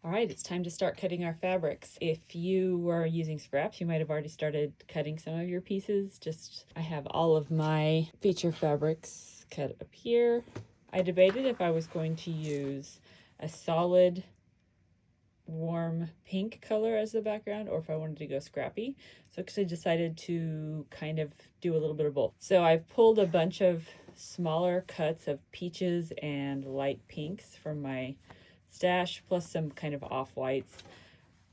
All right, it's time to start cutting our fabrics. If you were using scraps, you might have already started cutting some of your pieces. I have all of my feature fabrics cut up here. I debated if I was going to use a solid warm pink color as the background or if I wanted to go scrappy. So I decided to kind of do a little bit of both. So I've pulled a bunch of smaller cuts of peaches and light pinks from my stash, plus some kind of off-whites.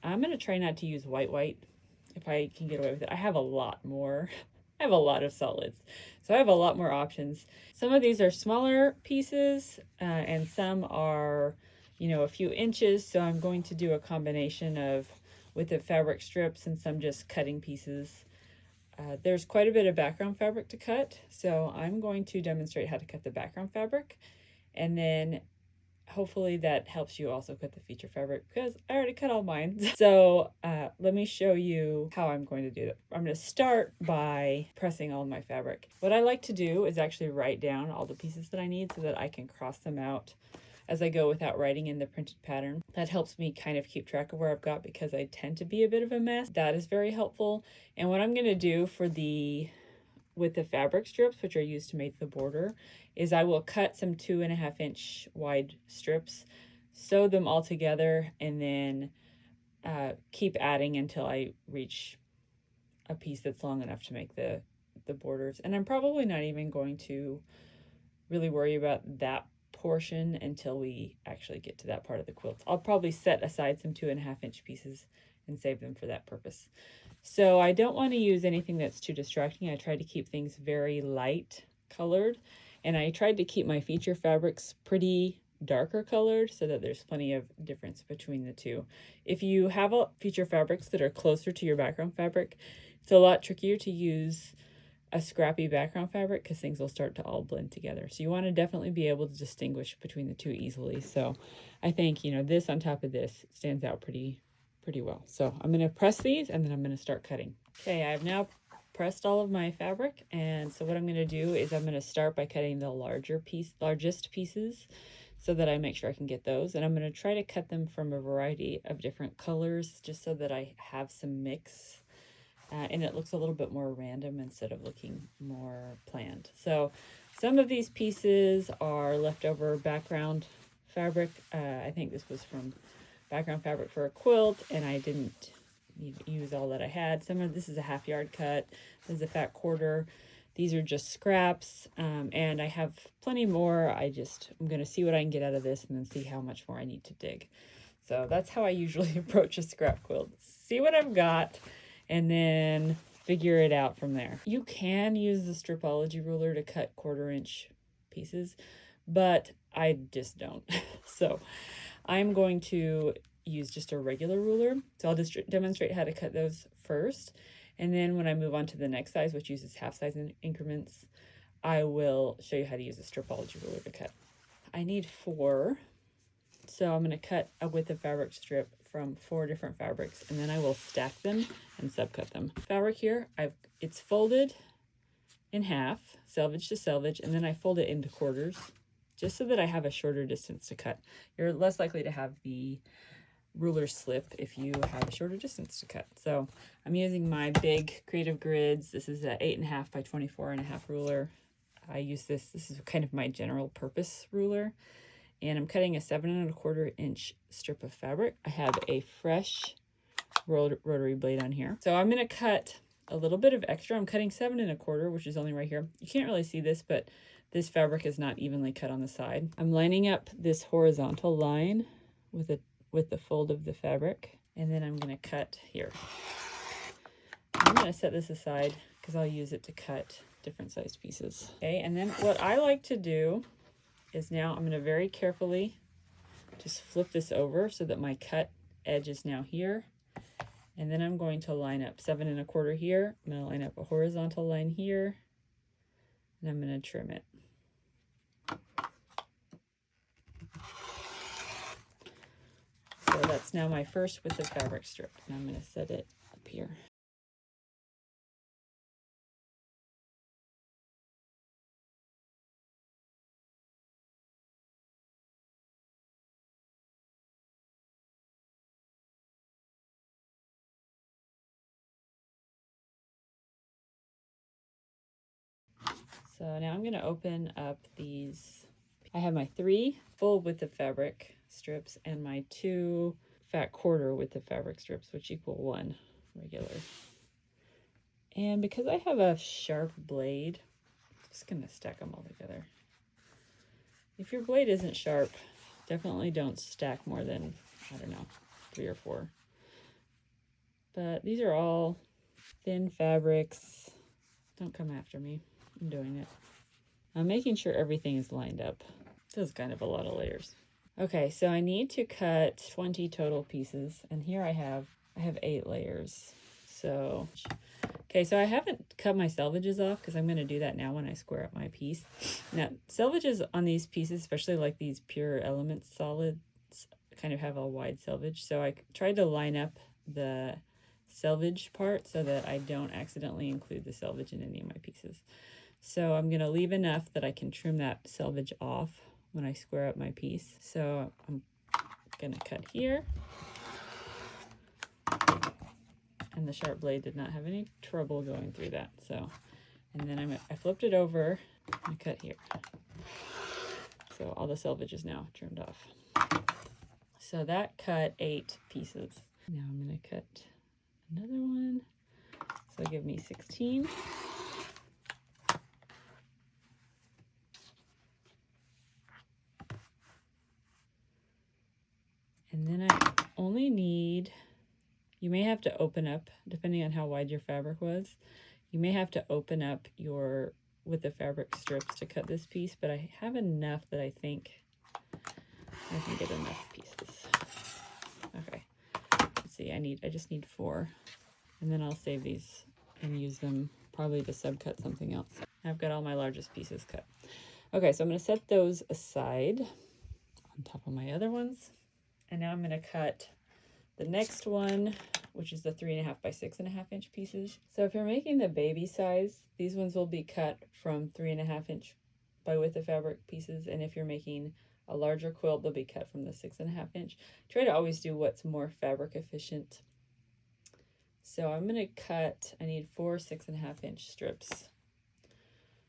I'm going to try not to use white if I can get away with it. I have a lot more. I have a lot of solids, so I have a lot more options. Some of these are smaller pieces and some are, you know, a few inches. So I'm going to do a combination of with the fabric strips and some just cutting pieces. There's quite a bit of background fabric to cut, so I'm going to demonstrate how to cut the background fabric, and then hopefully that helps you also cut the feature fabric because I already cut all mine. So let me show you how I'm going to do that. I'm going to start by pressing all of my fabric. What I like to do is actually write down all the pieces that I need so that I can cross them out as I go without writing in the printed pattern. That helps me kind of keep track of where I've got because I tend to be a bit of a mess. That is very helpful. And what I'm going to do with the fabric strips, which are used to make the border, is I will cut some 2.5-inch wide strips, sew them all together, and then keep adding until I reach a piece that's long enough to make the borders. And I'm probably not even going to really worry about that portion until we actually get to that part of the quilt. I'll probably set aside some 2.5-inch pieces and save them for that purpose. So I don't want to use anything that's too distracting. I try to keep things very light colored, and I tried to keep my feature fabrics pretty darker colored so that there's plenty of difference between the two. If you have feature fabrics that are closer to your background fabric, it's a lot trickier to use a scrappy background fabric because things will start to all blend together. So you want to definitely be able to distinguish between the two easily. So I think, you know, this on top of this stands out pretty well. So I'm going to press these and then I'm going to start cutting. Okay, I've now pressed all of my fabric, and so what I'm going to do is I'm going to start by cutting the largest pieces so that I make sure I can get those, and I'm going to try to cut them from a variety of different colors just so that I have some mix. And it looks a little bit more random instead of looking more planned. So some of these pieces are leftover background fabric. I think this was from background fabric for a quilt, and I didn't use all that I had. This is a 1/2 yard cut. This is a fat quarter. These are just scraps, and I have plenty more. I'm going to see what I can get out of this and then see how much more I need to dig. So that's how I usually approach a scrap quilt. See what I've got and then figure it out from there. You can use the Stripology ruler to cut 1/4-inch pieces, but I just don't. So I'm going to use just a regular ruler. So I'll just demonstrate how to cut those first. And then when I move on to the next size, which uses half size increments, I will show you how to use a Stripology ruler to cut. I need 4. So I'm going to cut a width of fabric strip from 4 different fabrics, and then I will stack them and subcut them. Fabric here, it's folded in half, selvage to selvage, and then I fold it into quarters just so that I have a shorter distance to cut. You're less likely to have the ruler slip if you have a shorter distance to cut. So I'm using my big Creative Grids. This is a 8.5 by 24.5 ruler. I use this is kind of my general purpose ruler. And I'm cutting a 7.25-inch strip of fabric. I have a fresh rotary blade on here. So I'm going to cut a little bit of extra. I'm cutting 7.25, which is only right here. You can't really see this, but this fabric is not evenly cut on the side. I'm lining up this horizontal line with the fold of the fabric, and then I'm going to cut here. I'm going to set this aside because I'll use it to cut different sized pieces. Okay, and then what I like to do is now I'm going to very carefully just flip this over so that my cut edge is now here. And then I'm going to line up 7.25 here. I'm going to line up a horizontal line here, and I'm going to trim it. So that's now my first width of fabric strip, and I'm going to set it up here. So now I'm going to open up these. I have my 3 full width of fabric strips and my 2 fat quarter width of fabric strips, which equal 1 regular. And because I have a sharp blade, I'm just going to stack them all together. If your blade isn't sharp, definitely don't stack more than, I don't know, 3 or 4. But these are all thin fabrics. Don't come after me. I'm doing it. I'm making sure everything is lined up. This is kind of a lot of layers. Okay, so I need to cut 20 total pieces, and here I have 8 layers. So, okay, so I haven't cut my selvages off because I'm going to do that now when I square up my piece. Now, selvages on these pieces, especially like these pure element solids, kind of have a wide selvage. So I tried to line up the selvage part so that I don't accidentally include the selvage in any of my pieces. So I'm going to leave enough that I can trim that selvage off when I square up my piece. So I'm going to cut here. And the sharp blade did not have any trouble going through that. So, and then I flipped it over and cut here. So all the selvage is now trimmed off. So that cut 8 pieces. Now I'm going to cut another one. So give me 16. And then I only need, you may have to open up, depending on how wide your fabric was, you may have to open up your, with the fabric strips to cut this piece, but I have enough that I think I can get enough pieces. Okay, let's see, I just need 4, and then I'll save these and use them probably to subcut something else. I've got all my largest pieces cut. Okay, so I'm going to set those aside on top of my other ones. And now I'm going to cut the next one, which is the 3.5 by 6.5 inch pieces. So if you're making the baby size, these ones will be cut from 3.5 inch by width of fabric pieces. And if you're making a larger quilt, they'll be cut from the 6.5 inch. Try to always do what's more fabric efficient. So I'm going to cut, I need 4 6.5 inch strips.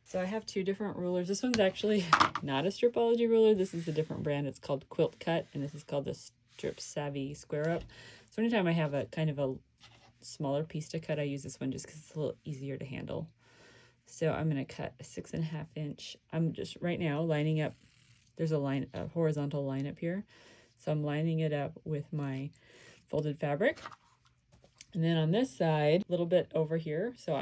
So I have 2 different rulers. This one's actually not a Stripology ruler. This is a different brand. It's called QuiltCut, and this is called the Strip Savvy Square Up. So anytime I have a kind of a smaller piece to cut, I use this one just because it's a little easier to handle. So I'm going to cut a 6.5 inch. I'm just right now lining up. There's a horizontal line up here. So I'm lining it up with my folded fabric. And then on this side, a little bit over here. So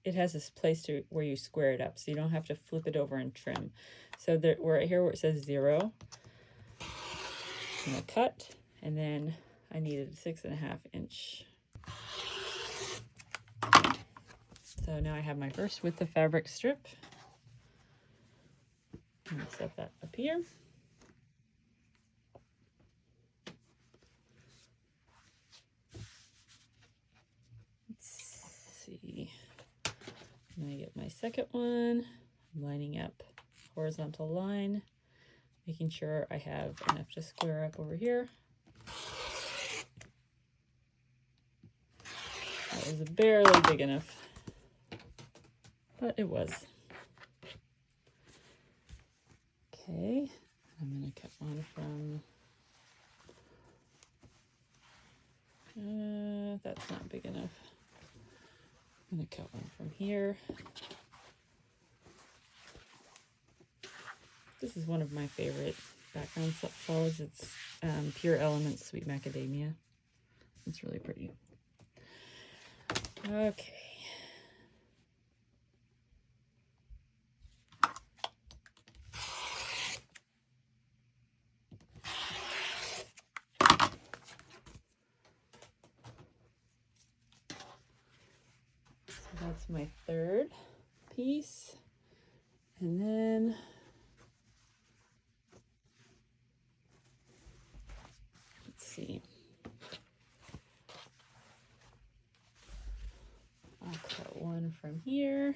it has this place where you square it up, so you don't have to flip it over and trim. So right here where it says 0, I'm gonna cut, and then I needed a 6.5 inch. So now I have my first width of fabric strip. I'm gonna set that up here. Let's see. I'm going to get my second one. I'm lining up horizontal line, making sure I have enough to square up over here. That was barely big enough, but it was. Okay, I'm going to cut one from, that's not big enough. I'm going to cut one from here. This is one of my favorite background solids. It's Pure Elements Sweet Macadamia. It's really pretty. Okay. So that's my third piece. And then let's see. I'll cut one from here.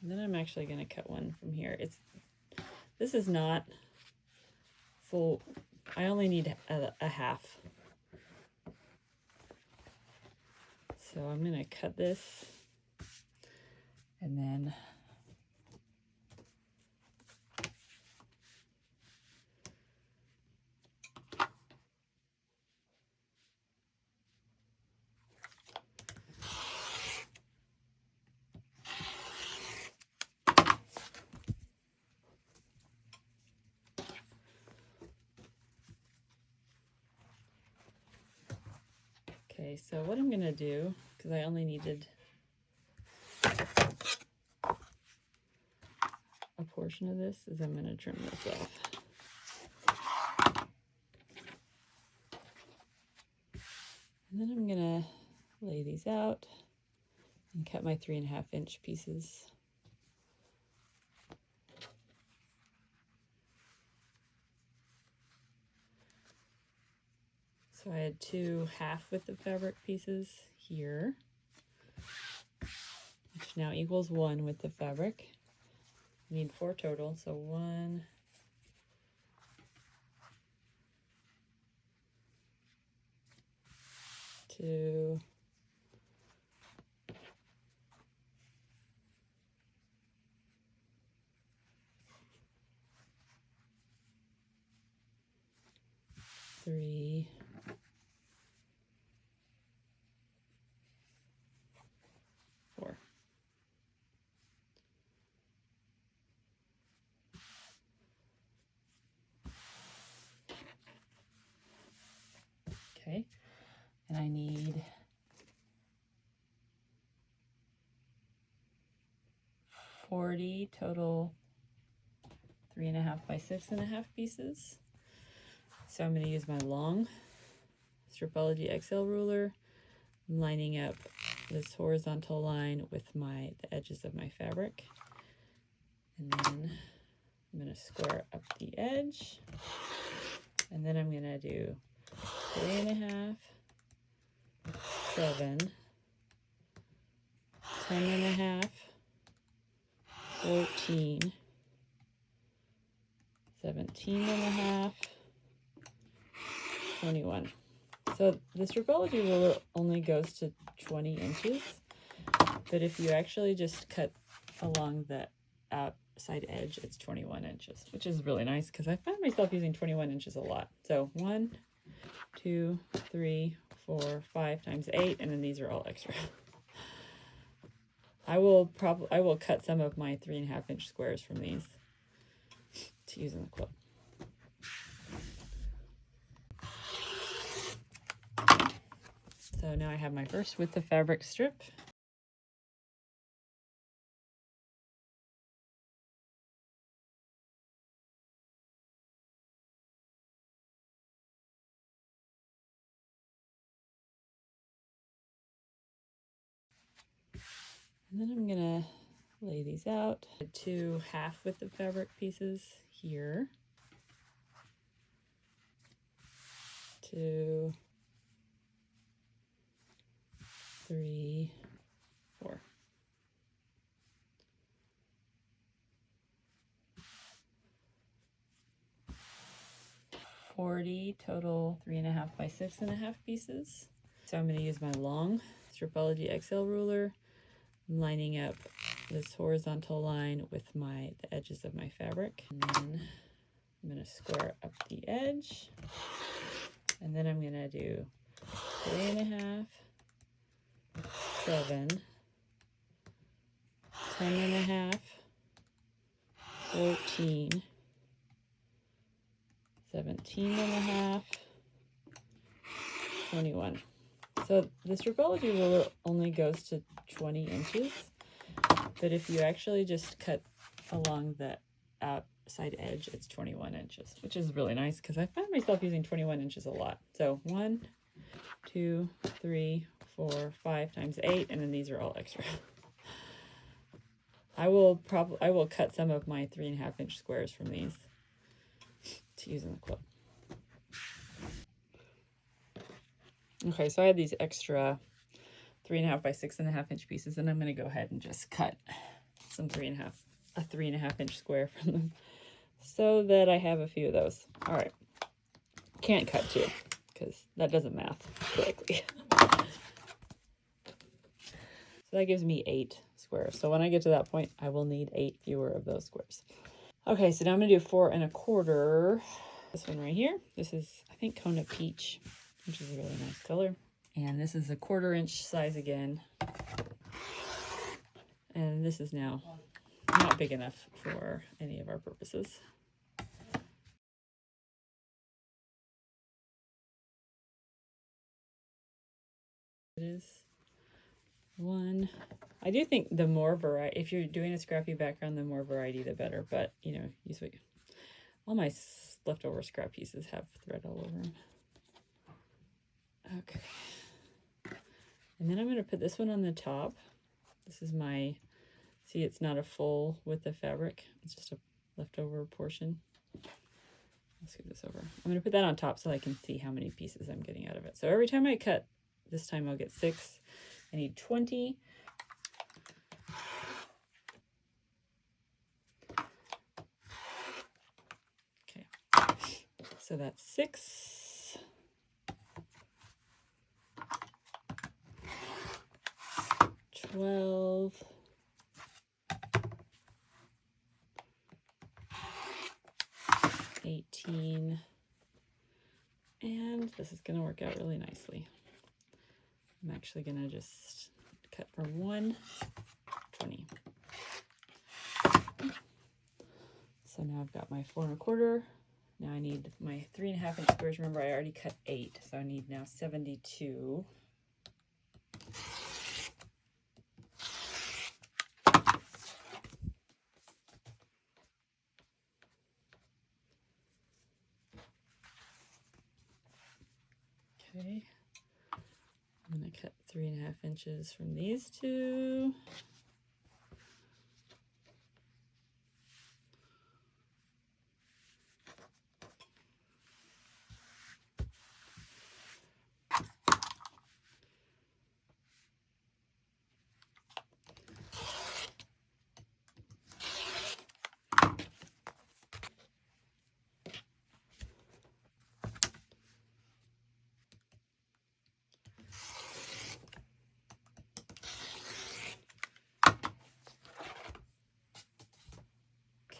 And then I'm actually going to cut one from here. This is not full. I only need a half. So I'm going to cut this and then okay, so what I'm going to do, because I only needed a portion of this, is I'm going to trim this off. And then I'm going to lay these out and cut my 3.5 inch pieces. So I had 2 half width of fabric pieces here, which now equals 1 width of fabric. I need 4 total, so 1, 2, 3, 4. Okay, and I need 40 total 3.5 by 6.5 pieces. So I'm going to use my long Stripology XL ruler. I'm lining up this horizontal line with the edges of my fabric, and then I'm going to square up the edge, and then I'm going to do 3.5, 7, 10.5, 14, 17.5, 21. So the Stripology ruler only goes to 20 inches, but if you actually just cut along the outside edge, it's 21 inches, which is really nice because I find myself using 21 inches a lot. So 1, 2, 3, 4, 5 times 8, and then these are all extra. I will cut some of my 3.5 inch squares from these to use in the quilt. So now I have my first width of fabric strip. And then I'm gonna lay these out. 2 half width of fabric pieces here. 2, 3, 4. $40 total 3.5 by 6.5 pieces. So I'm going to use my long Stripology XL ruler. I'm lining up this horizontal line with the edges of my fabric, and then I'm going to square up the edge, and then I'm going to do 3.5, 7, 10.5, 14, 17.5, 21. So the Stripology ruler only goes to 20 inches, but if you actually just cut along the outside edge, it's 21 inches, which is really nice because I find myself using 21 inches a lot. So 1, 2, 3, 4, 5 times 8, and then these are all extra. I will cut some of my 3.5 inch squares from these to use in the quilt. Okay, so I have these extra 3.5 by 6.5 inch pieces, and I'm going to go ahead and just cut some a 3.5 inch square from them, so that I have a few of those. All right, can't cut two because that doesn't math correctly. So that gives me 8 squares. So when I get to that point, I will need 8 fewer of those squares. Okay, so now I'm gonna do 4 1/4. This one right here. This is, I think, Kona Peach, which is a really nice color. And this is a 1/4 inch size again. And this is now not big enough for any of our purposes. It is 1. I do think the more variety, if you're doing a scrappy background, the more variety, the better. But, you know, use what all my leftover scrap pieces have thread all over them. Okay. And then I'm going to put this one on the top. This is my, see, it's not a full width of fabric. It's just a leftover portion. I'll scoot this over. I'm going to put that on top so I can see how many pieces I'm getting out of it. So every time I cut, this time I'll get 6. I need 20. Okay. So that's 6. 12. 18. And this is going to work out really nicely. I'm actually going to just cut from 1, 20. So now I've got my 4 1/4. Now I need my 3.5 inch squares. Remember, I already cut 8, so I need now 72. Okay, I'm going to cut 3.5 inches from these two.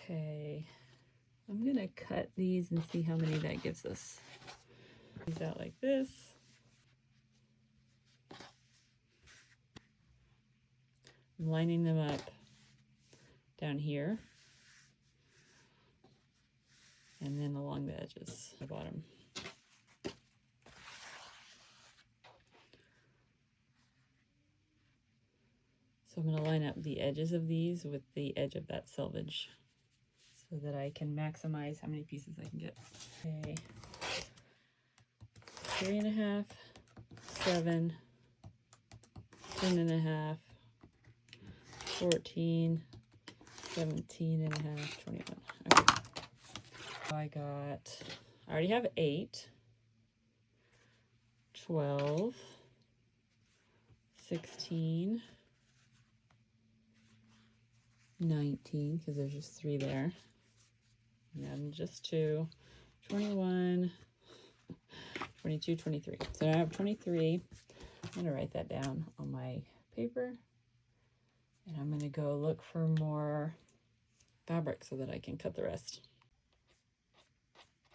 Okay, I'm gonna cut these and see how many that gives us. These out like this. I'm lining them up down here and then along the edges, the bottom. So I'm going to line up the edges of these with the edge of that selvage so that I can maximize how many pieces I can get. Okay, 3.5, 7, 10.5, 14, 17.5, 21. Okay. So I already have 8, 12, 16, 19, because there's just 3 there, and then just 2, 21, 22, 23. So I have 23. I'm going to write that down on my paper, and I'm going to go look for more fabric so that I can cut the rest.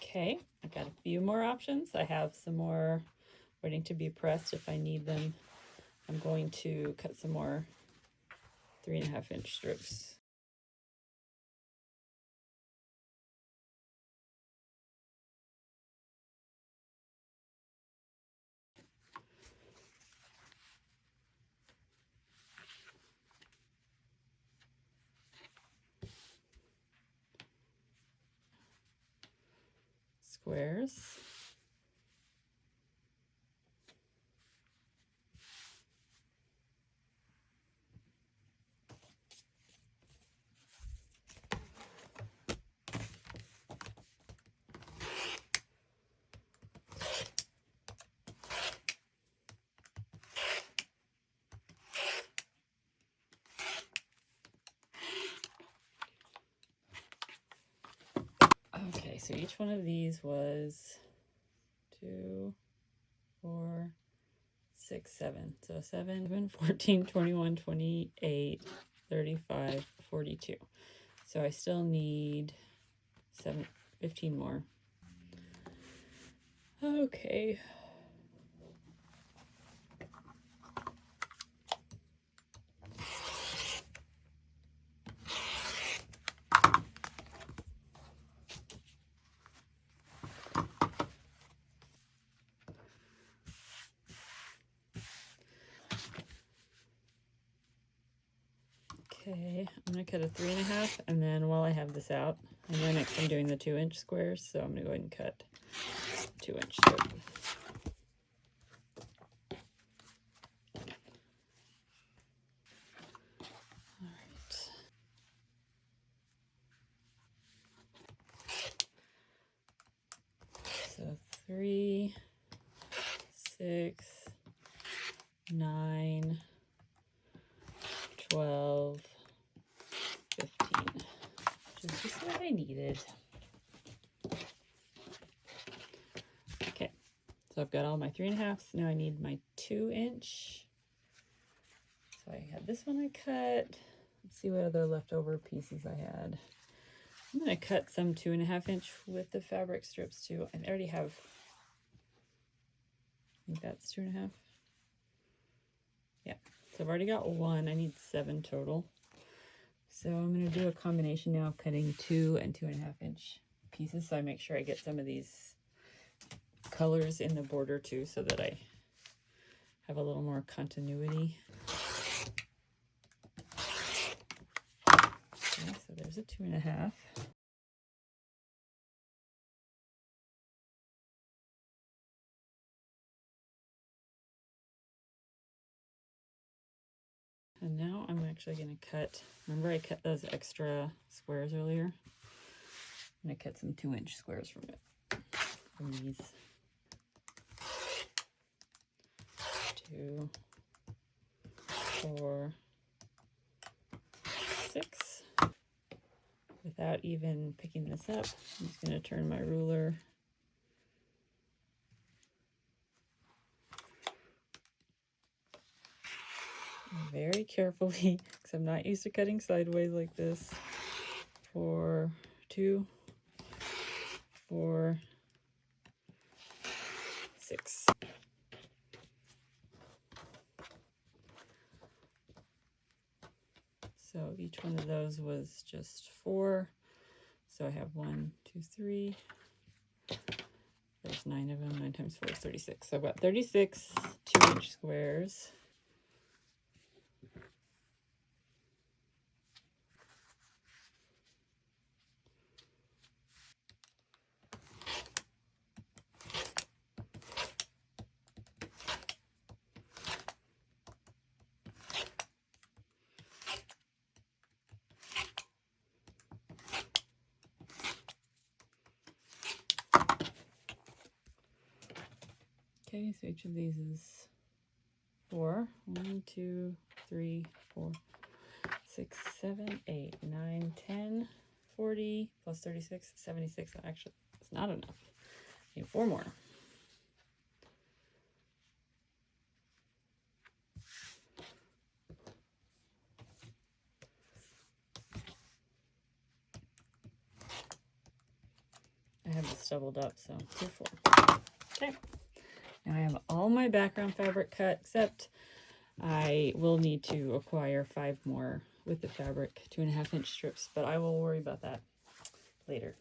Okay, I've got a few more options. I have some more waiting to be pressed if I need them. I'm going to cut some more 3.5 inch strips. Squares. so each one of these was 2, 4, 6, 7. So 7, 14, 21, 28, 35, 42. So I still need 15 more. Okay. Okay, I'm gonna cut a 3.5, and then while I have this out, I know next I'm doing the 2-inch squares, so I'm gonna go ahead and cut 2-inch strip. All right. So 3, 6, 9, 12, 15, which is just what I needed. Okay, so I've got all my 3.5s. Now I need my 2-inch. So I had this one I cut. Let's see what other leftover pieces I had. I'm going to cut some 2.5-inch with the fabric strips too. I already have, I think that's 2.5. Yeah, so I've already got 1. I need 7 total. So I'm going to do a combination now of cutting 2 and 2.5-inch pieces, so I make sure I get some of these colors in the border too, so that I have a little more continuity. Okay, so there's a 2.5. And now I'm actually going to cut, remember I cut those extra squares earlier? I'm going to cut some 2-inch squares from it, from these. 2, 4, 6. Without even picking this up, I'm just going to turn my ruler very carefully, because I'm not used to cutting sideways like this. 4, 2, 4, 6. So each one of those was just 4. So I have 1, 2, 3. There's 9 of them. 9 times 4 is 36. So I've got 36 2-inch squares. Okay, so each of these is 4. 1, 2, 3, 4, 6, 7, 8, 9, 10, 40, plus 36, 76. Actually, it's not enough. I need 4 more. I have this doubled up, so 2, 4. Okay. Now I have all my background fabric cut, except I will need to acquire 5 more with the fabric 2.5-inch strips, but I will worry about that later.